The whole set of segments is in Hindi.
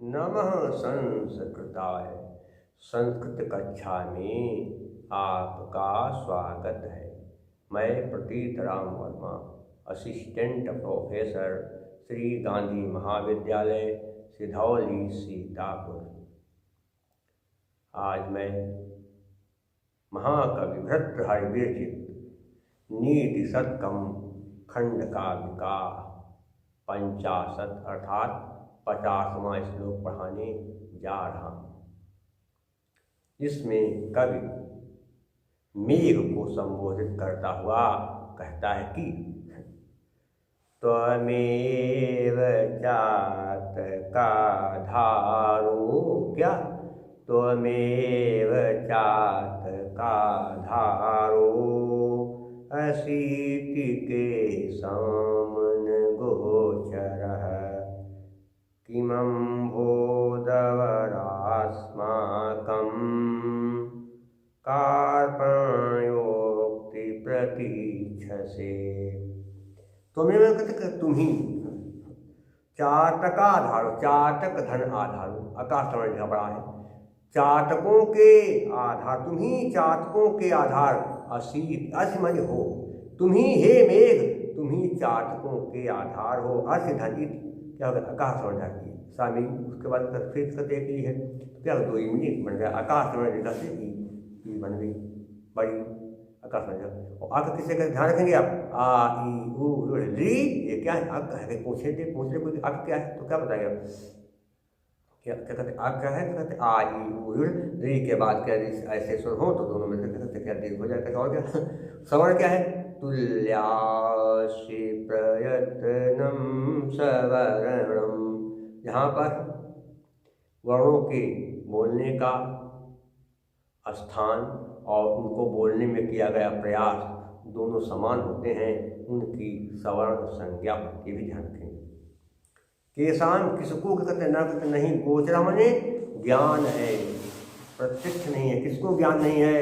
नमः संस्कृताय। संस्कृत कक्षा में आपका स्वागत है। मैं प्रतीत राम वर्मा, असिस्टेंट प्रोफेसर, श्री गांधी महाविद्यालय, सिधौली, सीतापुर। आज मैं महाकवि भर्तृहरि विरचित नीति शतकम खंड काव्य का 50 अर्थात 50वां श्लोक पढ़ाने जा रहा हूँ, जिसमें कवि मेघ को संबोधित करता हुआ कहता है कि त्वमेव चातकाधारो, क्या त्वमेव चातकाधारो अशीति के समन गोचरः किमम्भोदवरास्माकं कार्पण्योक्ति प्रतीक्षसे। तुम्हें कहते तुम ही चातकाधारो, चातक धन आधारो, आकाश समझ पड़ा है। चातकों के आधार, तुम ही चातकों के आधार, असीत असमझ हो, तुम ही हे मेघ, तुम ही चातकों के आधार हो। अस्य धनित क्या होगा, आकाश समझ जाती है शामिल। उसके बाद फिर कहते हैं कि है क्या 2 मिनट बन गया, आकाश समझ कहते की बन गई बड़ी आकाश समझ। और आगे किससे का ध्यान रखेंगे आप, आ ई उ री, ये क्या है, आग है, पूछ ले कोई आग क्या है तो क्या बताएंगे आप, क्या क्या कहते आग क्या है, कहते आ ई उ री के बाद क्या ऐसे सुर हो तो दोनों में से कहते क्या दीर्घ हो जाएगा। और क्या सवर्ण क्या है, तुल्यासि प्रयत्नम सवर्णम। यहाँ पर वर्णों के बोलने का स्थान और उनको बोलने में किया गया प्रयास दोनों समान होते हैं, उनकी सवर्ण संज्ञा की भी ध्यान रखेंगे। केशान किसको कहते न कहते नहीं, गोचरा मने ज्ञान है, प्रत्यक्ष नहीं है, किसको ज्ञान नहीं है।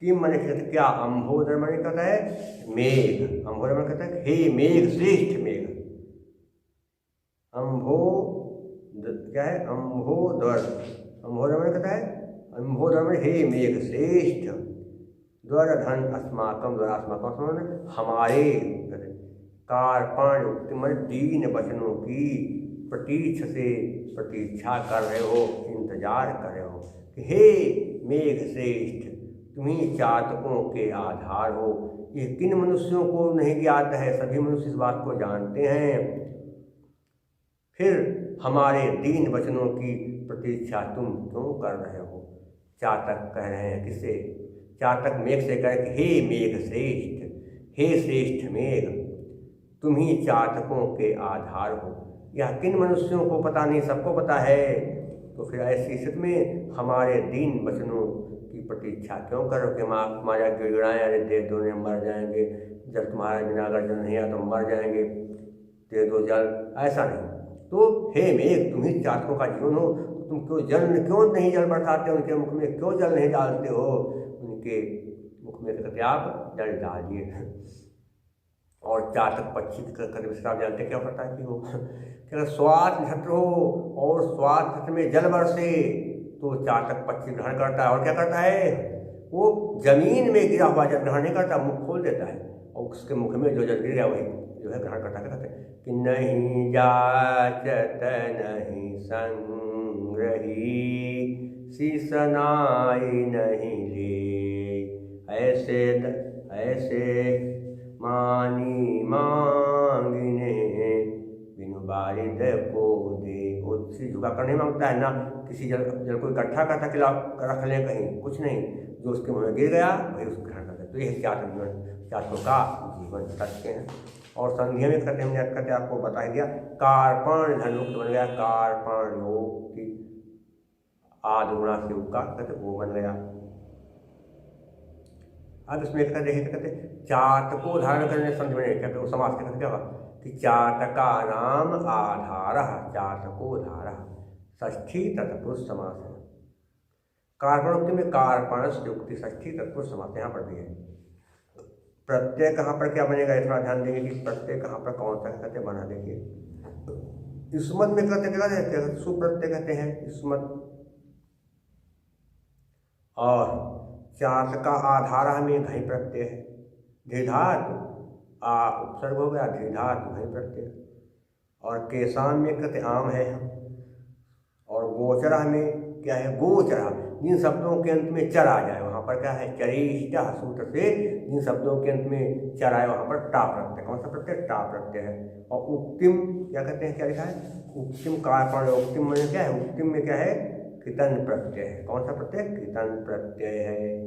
किम मने कहते क्या, अम्भोदर मने कहता है मेघ, अम्भोदर मने कहता है हे मेघ, श्रेष्ठ मेघ। अम्भो क्या है, अम्भोदर, अम्भोदर मने कहता है, अम्भोदर में हे मेघ श्रेष्ठ, द्वर धन अस्माकम, द्वर अस्माकम हमारे, कार्पण मन दीन वचनों की प्रतीक्ष से प्रतीक्षा कर रहे हो, इंतजार कर रहे हो कि हे मेघ श्रेष्ठ, तुम्ही चातकों के आधार हो। ये किन मनुष्यों को नहीं ज्ञात है, सभी मनुष्य इस बात को जानते हैं। फिर हमारे दीन वचनों की प्रतीक्षा तुम क्यों कर रहे हो। चातक कह रहे हैं किससे, चातक मेघ से कह कि हे मेघ श्रेष्ठ, हे श्रेष्ठ मेघ, तुम ही चातकों के आधार हो। यह किन मनुष्यों को पता नहीं, सबको पता है। तो फिर ऐसी स्थिति में हमारे दीन वचनों की प्रतीक्षा क्यों करो कि हमारा गिड़गिड़ाएं, अरे दे दो ने मर जाएंगे, जल तुम्हारा बिना अगर जल नहीं आया तो मर जाएंगे, दे दो जल, ऐसा नहीं। तो हे मेघ, तुम ही चातकों का जीवन हो, तुम क्यों नहीं जल बरसाते, उनके मुख में क्यों जल नहीं डालते हो, उनके मुख में कहते आप जल डालिए। और चातक पक्षी कभी विश्राम जानते क्या पड़ता है कि वो क्या स्वाद नक्षत्र हो और स्वाद नक्षत्र में जल बरसे तो चातक पक्षी ग्रहण करता है। और क्या करता है, वो जमीन में गिरा हुआ जल ग्रहण नहीं करता, मुख खोल देता है और उसके मुख में जो जल गिर गया वही जो है ग्रहण करता। क्या कहते हैं कि नहीं जाचत नहीं संग्रही, सीसनाई नहीं ले, ऐसे मानी मांगने बिनु बारिद को दे। वो किसी झुका कर नहीं मांगता है, ना किसी जल को इकट्ठा करता कि रख लें कहीं, कुछ नहीं, जो उसके मुँह में गिर गया वही उसको ग्रहण करता है। तो यह चातक जीवन, चातकों का जीवन सत्य है। और संध्या में कहते हमने कहते आपको बता दिया, कार्पण धनुक्त बन गया, कार्पण योक्ति आदुगुणा से उपका कहते वो बन गया। अब इसमें कहते चातको धारण करने समझ में क्या समाज के कहते क्या कि चातका नाम आधार, चातको धारा, षष्ठी तत्पुरुष समास है। कार्पणोक्ति में कार्पण से युक्ति, षष्ठी तत्पुरुष समास यहाँ पर भी है। प्रत्यय कहाँ पर क्या बनेगा, थोड़ा ध्यान देंगे कि प्रत्यय कहाँ पर कौन सा कहते बना। देखिए इस्मत में कहते क्या कहते हैं, सुप्रत्यय कहते हैं इस्मत। और चार्थ का आधार में घई प्रत्यय है, धीधातु उपसर्ग हो गया, धीधातु घई प्रत्यय। और केसान में कहते आम है। और गोचरा में क्या है, गोचरा, जिन शब्दों के अंत में चर आ जाए वहाँ पर क्या है, चरिष्टा सूत्र से जिन शब्दों के अंत में चर आए वहाँ पर टा प्रत्यय। कौन सा प्रत्यय, टा प्रत्यय है। और उक्तिम क्या कहते हैं, क्या लिखा है, उक्तिम कार्पण। उक्तिम में क्या है, उक्तिम में क्या है, कृतन प्रत्यय है। कौन सा प्रत्यय, कृतन प्रत्यय है।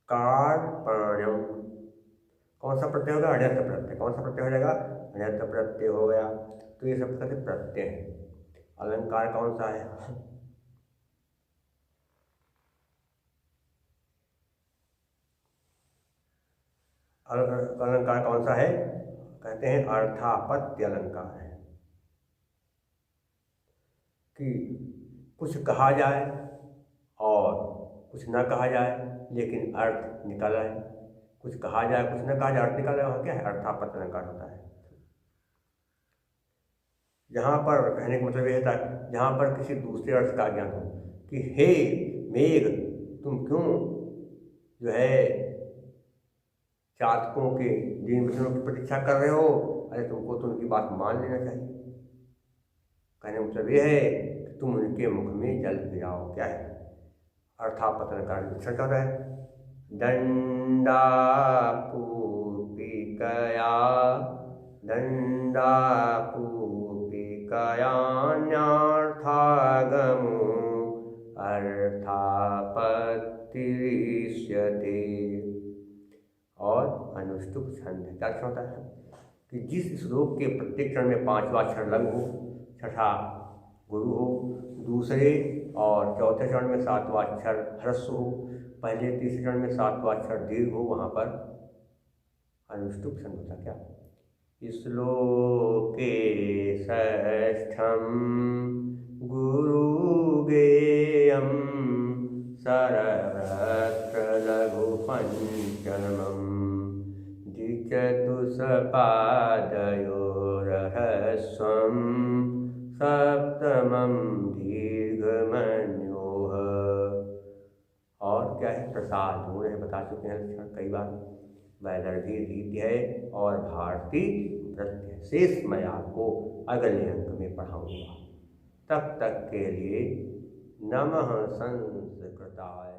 कार्पण्यम कौन सा प्रत्यय होगा, अण्यर्थ प्रत्यय। कौन सा प्रत्यय हो जाएगा, अण्यर्थ प्रत्यय हो गया। तो ये सब कहते प्रत्यय है। अलंकार कौन सा है, अलंकार कौन सा है, कहते हैं अर्थापत्य अलंकार है। कि कुछ कहा जाए और कुछ न कहा जाए लेकिन अर्थ निकल आए, कुछ कहा जाए कुछ न कहा जाए अर्थ निकल आए, वहाँ क्या है, अर्थापत्य अलंकार होता है। जहाँ पर कहने का मतलब ये था, जहाँ पर किसी दूसरे अर्थ का ज्ञान हो कि हे मेघ तुम क्यों जो है चातकों के दिन वचनों की प्रतीक्षा कर रहे हो, अरे तुमको तो उनकी बात मान लेना चाहिए। कहने का मतलब ये है कि तुम उनके मुख में जल गिराओ। क्या है, अर्थापत्य अलंकार विशेषण क्या है, दंडापूपिकया, दंडापूपिकयान्यर्थागमो अर्थापत्तिरिष्यते। और अनुष्टुप छंद क्या अर्थ होता है कि जिस श्लोक के प्रत्येक चरण में 5वां अक्षर लघु हो, छठा गुरु हो, दूसरे और चौथे चरण में 7वां अक्षर ह्रस्व हो, पहले तीसरे चरण में 7वां अक्षर दीर्घ हो, वहाँ पर अनुष्टुप छंद होता। क्या, श्लोके षष्ठम गुरुगेयम सर्वत्र लघु पंचमम् द्विचतुष्पादयोरह्रस्वं सप्तमं दीर्घमन्योः। और क्या है, प्रसाद गुण है, बता चुके हैं लक्षण कई बार। वैदर्भी रीति है और भारती नृत्य। शेष मैं आपको अगले अंक में पढ़ाऊंगा। तब तक के लिए नमः संस्कृताय।